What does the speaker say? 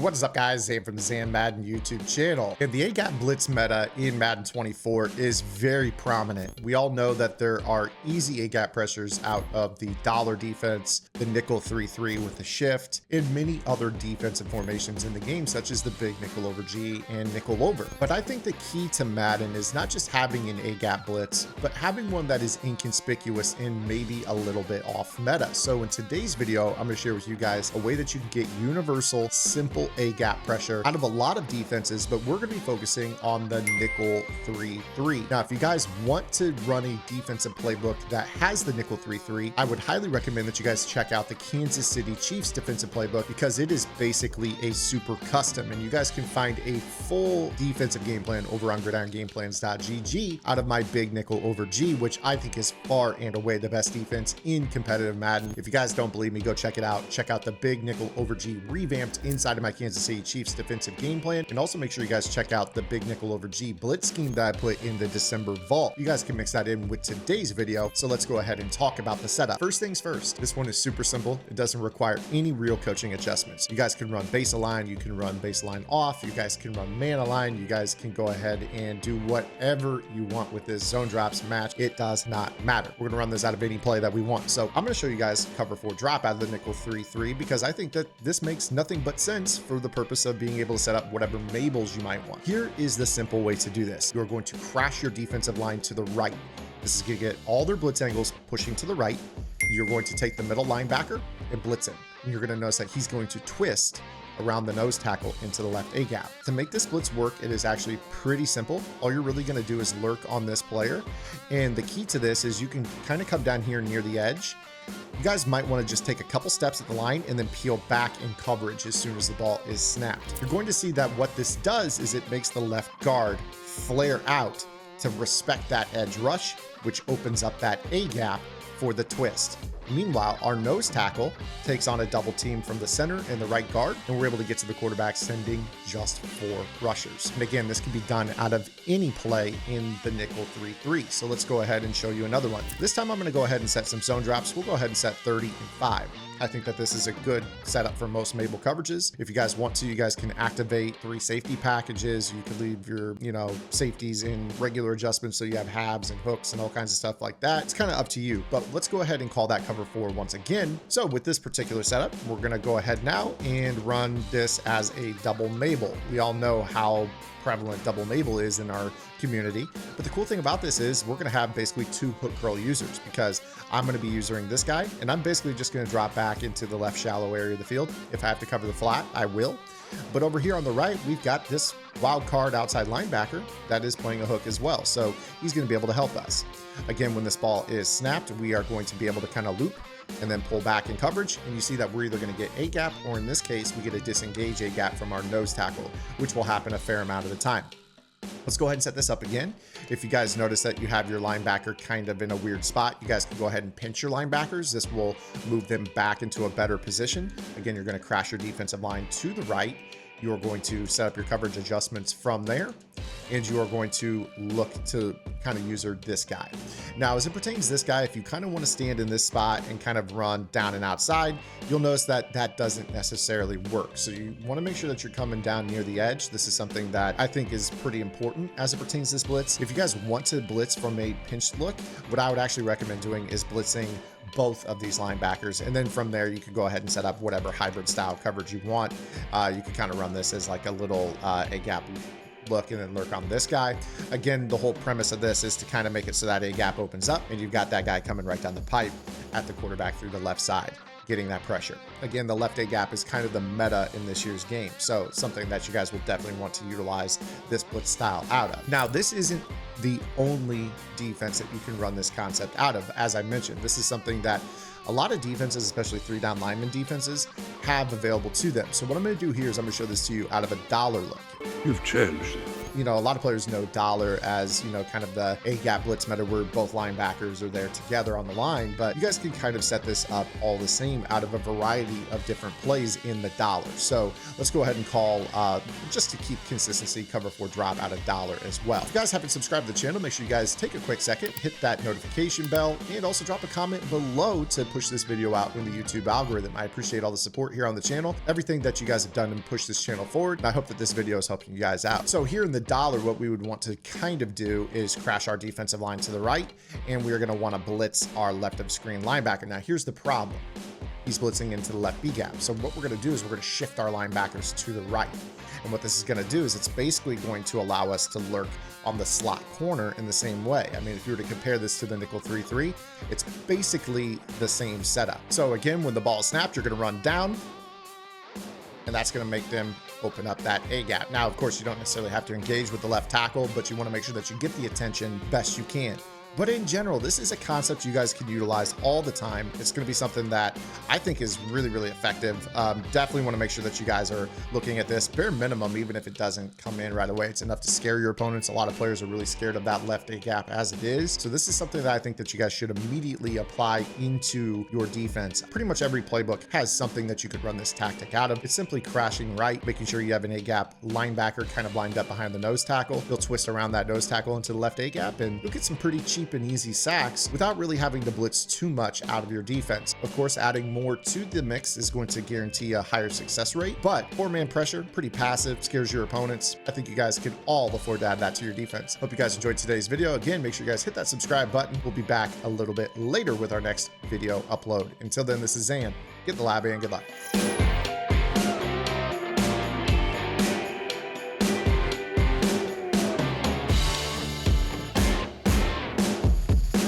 What is up, guys? Zan from the Zan Madden YouTube channel. And the A-gap blitz meta in Madden 24 is very prominent. We all know that there are easy A-gap pressures out of the dollar defense, the nickel 3-3 with the shift, and many other defensive formations in the game, such as the big nickel over G and nickel over. But I think the key to Madden is not just having an A-gap blitz, but having one that is inconspicuous and maybe a little bit off meta. So in today's video, I'm going to share with you guys a way that you can get universal, simple A-gap pressure out of a lot of defenses, but we're going to be focusing on the nickel 3-3. Now, if you guys want to run a defensive playbook that has the nickel 3-3, I would highly recommend that you guys check out the Kansas City Chiefs defensive playbook, because it is basically a super custom, and you guys can find a full defensive game plan over on gridirongameplans.gg out of my big nickel over G, which I think is far and away the best defense in competitive Madden. If you guys don't believe me, go check it out. Check out the big nickel over G revamped inside of my Kansas City Chiefs defensive game plan, and also make sure you guys check out the big nickel over G blitz scheme that I put in the December vault. You guys can mix that in with today's video, so let's go ahead and talk about the setup. First things first, this one is super simple. It doesn't require any real coaching adjustments. You guys can run base align, you can run baseline off, you guys can run man align, you guys can go ahead and do whatever you want with this zone drops match. It does not matter. We're gonna run this out of any play that we want. So I'm gonna show you guys cover 4 drop out of the nickel 3-3, because I think that this makes nothing but sense for the purpose of being able to set up whatever Mabels you might want. Here is the simple way to do this. You're going to crash your defensive line to the right. This is going to get all their blitz angles pushing to the right. You're going to take the middle linebacker and blitz him. And you're going to notice that he's going to twist around the nose tackle into the left A gap. To make this blitz work, it is actually pretty simple. All you're really going to do is lurk on this player. And the key to this is you can kind of come down here near the edge. You guys might want to just take a couple steps at the line and then peel back in coverage as soon as the ball is snapped. You're going to see that what this does is it makes the left guard flare out to respect that edge rush, which opens up that A gap for the twist. Meanwhile, our nose tackle takes on a double team from the center and the right guard, and we're able to get to the quarterback sending just 4 rushers. And again, this can be done out of any play in the nickel 3-3. So let's go ahead and show you another one. This time I'm going to go ahead and set some zone drops. We'll go ahead and set 30 and 5. I think that this is a good setup for most Mabel coverages. If you guys want to, you guys can activate 3 safety packages. You can leave your, safeties in regular adjustments, so you have halves and hooks and all kinds of stuff like that. It's kind of up to you, but let's go ahead and call that cover 4 once again. So with this particular setup, we're going to go ahead now and run this as a double Mabel. We all know how prevalent double Mabel is in our community, but the cool thing about this is we're going to have basically 2 hook curl users, because I'm going to be using this guy, and I'm basically just going to drop back into the left shallow area of the field. If I have to cover the flat, I will. But over here on the right, we've got this wild card outside linebacker that is playing a hook as well, so he's going to be able to help us. Again, when this ball is snapped, we are going to be able to kind of loop and then pull back in coverage, and you see that we're either going to get a gap, or in this case, we get a disengage a gap from our nose tackle, which will happen a fair amount of the time. Let's go ahead and set this up again. If you guys notice that you have your linebacker kind of in a weird spot, you guys can go ahead and pinch your linebackers. This will move them back into a better position. Again, you're going to crash your defensive line to the right. You are going to set up your coverage adjustments from there, and you are going to look to kind of user this guy. Now, as it pertains to this guy, if you kind of want to stand in this spot and kind of run down and outside, you'll notice that that doesn't necessarily work. So you want to make sure that you're coming down near the edge. This is something that I think is pretty important as it pertains to this blitz. If you guys want to blitz from a pinched look, what I would actually recommend doing is blitzing both of these linebackers, and then from there you can go ahead and set up whatever hybrid style coverage you want. You can kind of run this as like a little A gap look and then lurk on this guy. Again, the whole premise of this is to kind of make it so that A gap opens up and you've got that guy coming right down the pipe at the quarterback through the left side, getting that pressure. Again, the left A gap is kind of the meta in this year's game, so something that you guys will definitely want to utilize this blitz style out of. Now, this isn't the only defense that you can run this concept out of. As I mentioned, this is something that a lot of defenses, especially 3-down lineman defenses, have available to them. So what I'm going to do here is I'm going to show this to you out of a dollar look. You've changed. you know, a lot of players know dollar as, you know, kind of the A-gap blitz meta where both linebackers are there together on the line, but you guys can kind of set this up all the same out of a variety of different plays in the dollar. So let's go ahead and call, just to keep consistency, cover 4 drop out of dollar as well. If you guys haven't subscribed to the channel, make sure you guys take a quick second, hit that notification bell, and also drop a comment below to push this video out in the YouTube algorithm. I appreciate all the support here on the channel, everything that you guys have done to push this channel forward, and I hope that this video is helping you guys out. So here in the dollar, what we would want to kind of do is crash our defensive line to the right, and we're going to want to blitz our left of screen linebacker. Now here's the problem. He's blitzing into the left B gap. So what we're going to do is we're going to shift our linebackers to the right. And what this is going to do is it's basically going to allow us to lurk on the slot corner in the same way. I mean, if you were to compare this to the nickel 3-3, it's basically the same setup. So again, when the ball is snapped, you're going to run down, and that's going to make them open up that A gap. Now, of course, you don't necessarily have to engage with the left tackle, but you want to make sure that you get the attention best you can. But in general, this is a concept you guys can utilize all the time. It's going to be something that I think is really, really effective. Definitely want to make sure that you guys are looking at this bare minimum, even if it doesn't come in right away. It's enough to scare your opponents. A lot of players are really scared of that left A gap as it is. So this is something that I think that you guys should immediately apply into your defense. Pretty much every playbook has something that you could run this tactic out of. It's simply crashing right, making sure you have an A gap linebacker kind of lined up behind the nose tackle. You'll twist around that nose tackle into the left A gap, and you'll get some pretty cheap and easy sacks without really having to blitz too much out of your defense. Of course, adding more to the mix is going to guarantee a higher success rate, but 4-man pressure, pretty passive, scares your opponents. I think you guys can all afford to add that to your defense. Hope you guys enjoyed today's video. Again, make sure you guys hit that subscribe button. We'll be back a little bit later with our next video upload. Until then, this is Zan. Get the lab and good luck.